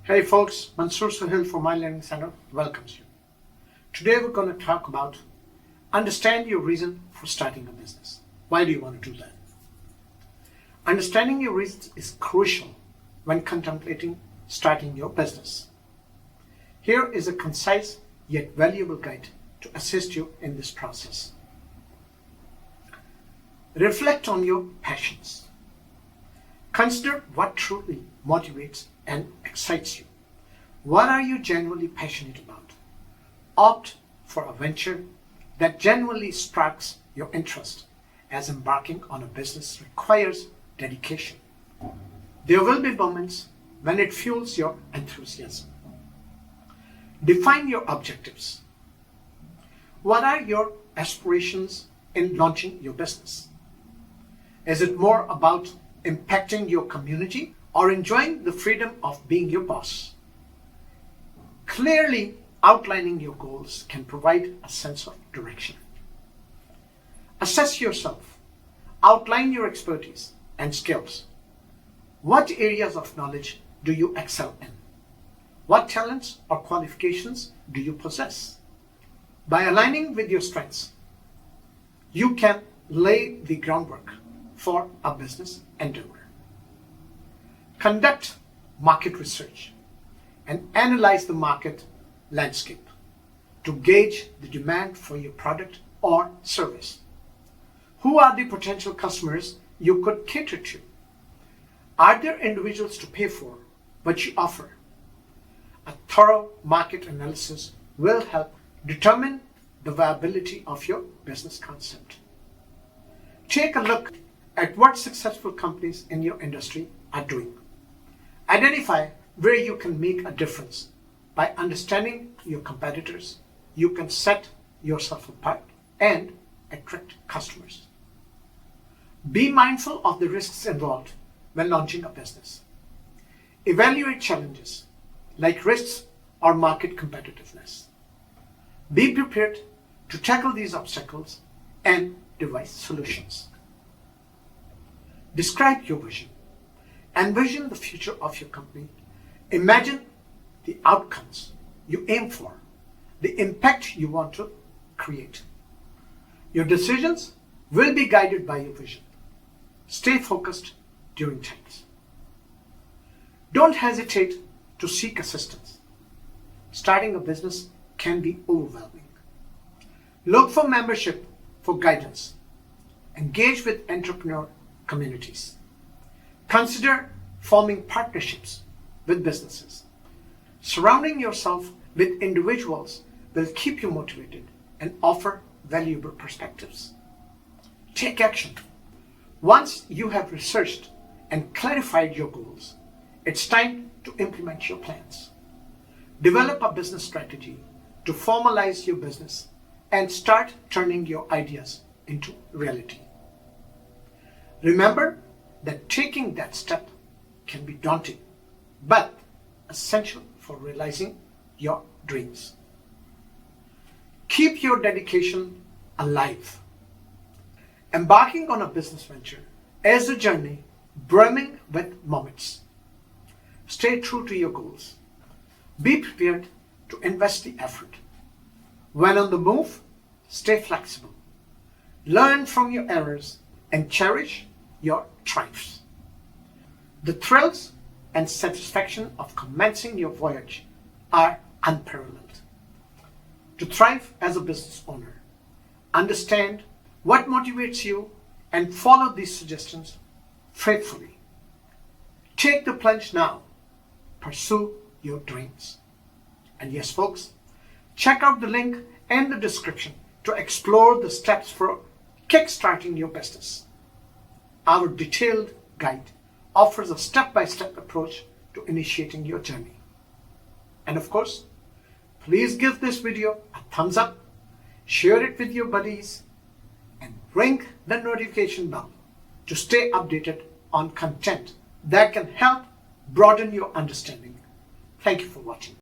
Hey folks, Mansoor Suhail from My Learning Center welcomes you. Today we're going to talk about understand your reason for starting a business. Why do you want to do that? Understanding your reasons is crucial when contemplating starting your business. Here is a concise yet valuable guide to assist you in this process. Reflect on your passions. Consider what truly motivates and excites you. What are you genuinely passionate about? Opt for a venture that genuinely sparks your interest, as embarking on a business requires dedication. There will be moments when it fuels your enthusiasm. Define your objectives. What are your aspirations in launching your business? Is it more about impacting your community or enjoying the freedom of being your boss? Clearly outlining your goals can provide a sense of direction. Assess yourself. Outline your expertise and skills. What areas of knowledge do you excel in? What talents or qualifications do you possess? By aligning with your strengths, you can lay the groundwork for a business endeavor. Conduct market research and analyze the market landscape to gauge the demand for your product or service. Who are the potential customers you could cater to? Are there individuals to pay for what you offer? A thorough market analysis will help determine the viability of your business concept. Take a look at what successful companies in your industry are doing. Identify where you can make a difference. By understanding your competitors, you can set yourself apart and attract customers. Be mindful of the risks involved when launching a business. Evaluate challenges like risks or market competitiveness. Be prepared to tackle these obstacles and devise solutions. Describe your vision. Envision the future of your company. Imagine the outcomes you aim for, the impact you want to create. Your decisions will be guided by your vision. Stay focused during times. Don't hesitate to seek assistance. Starting a business can be overwhelming. Look for membership for guidance. Engage with entrepreneur communities. Consider forming partnerships with businesses. Surrounding yourself with individuals will keep you motivated and offer valuable perspectives. Take action. Once you have researched and clarified your goals, it's time to implement your plans. Develop a business strategy to formalize your business and start turning your ideas into reality. Remember that taking that step can be daunting, but essential for realizing your dreams. Keep your dedication alive. Embarking on a business venture is a journey brimming with moments. Stay true to your goals. Be prepared to invest the effort. When on the move, stay flexible. Learn from your errors and cherish your triumphs. The thrills and satisfaction of commencing your voyage are unparalleled. To thrive as a business owner, understand what motivates you and follow these suggestions faithfully. Take the plunge now. Pursue your dreams. And yes, folks, check out the link in the description to explore the steps for kickstarting your business. Our detailed guide offers a step-by-step approach to initiating your journey. And of course, please give this video a thumbs up, share it with your buddies, and ring the notification bell to stay updated on content that can help broaden your understanding. Thank you for watching.